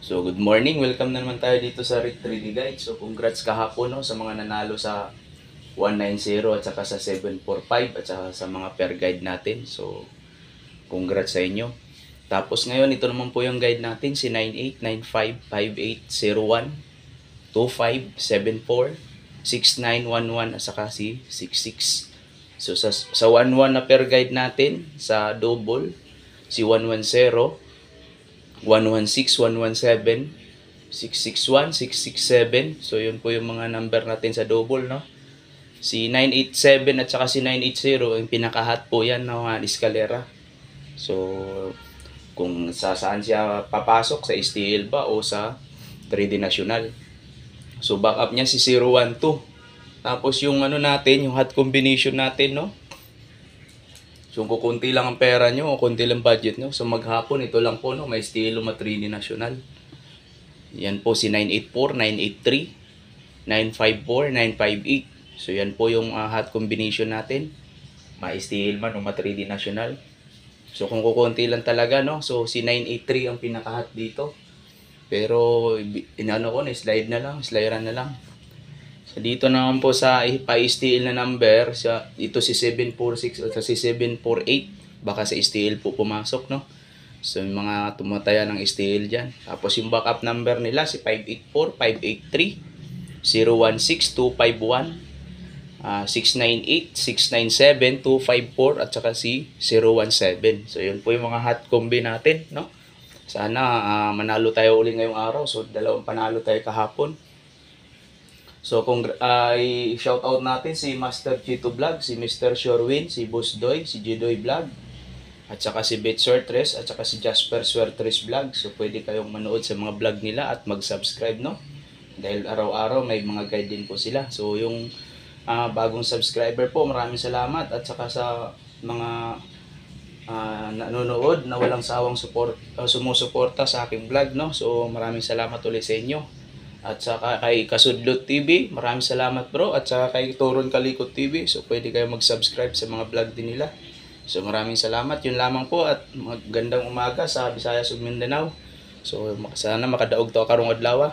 So, good morning. Welcome na naman tayo dito sa Rick 3D Guide. So, congrats kahapon no, sa mga nanalo sa 190 at saka sa 745 at saka sa mga pair guide natin. So, congrats sa inyo. Tapos ngayon, ito naman po yung guide natin, si 98, 95, 58, 01, 25, 74, 6911 at saka si 66. So, sa 11 na pair guide natin, sa double, si 110, 116, 117, 661, 667. So, yun po yung mga number natin sa double, no? Si 987 at saka si 980, yung pinaka-hot po yan ng mga eskalera. So, kung saan siya papasok, sa STL ba o sa 3D National. So, backup niya si 012. Tapos yung ano natin, yung hot combination natin, no? So, kung kunti lang ang pera nyo o kunti lang budget nyo, so maghapon, ito lang po, no? May estilo Matrini National. Yan po si 984, 983, 954, 958. So, yan po yung hot combination natin. May estilo man o Matrini National. So, kung kukunti lang talaga, no? So, si 983 ang pinaka-hot dito. Pero, inano ko na, slide na lang, slideran na lang. So, dito naman po sa pa-STL na number, dito si 746 at si 748, baka sa STL po pumasok, no? So, yung mga tumataya ng STL dyan. Tapos, yung backup number nila, si 584, 583, 016, 251, 698, 697, 254, at saka si 017. So, yun po yung mga hot combi natin, no? Sana manalo tayo uli ngayong araw. So, dalawang panalo tayo kahapon. So, kung i-shout out natin si Master Chito Vlog, si Mr. Shorwin, si Boss Doy, si Jidoy Vlog, at saka si Bet Swertres, at saka si Jasper Swertres Vlog. So, pwede kayong manood sa mga vlog nila at mag-subscribe, no? Dahil araw-araw may mga guide din po sila. So, yung bagong subscriber po, maraming salamat. At saka sa mga nanonood na walang sawang sumusuporta sa aking vlog, no? So, maraming salamat ulit sa inyo. At saka kay Kasudlot TV, maraming salamat bro. At saka kay Toron Kalikot TV, so pwede kayo mag-subscribe sa mga vlog din nila. So maraming salamat, yun lamang po at magandang umaga sa Visayas ug Mindanao. So sana makadaog to karong adlaw.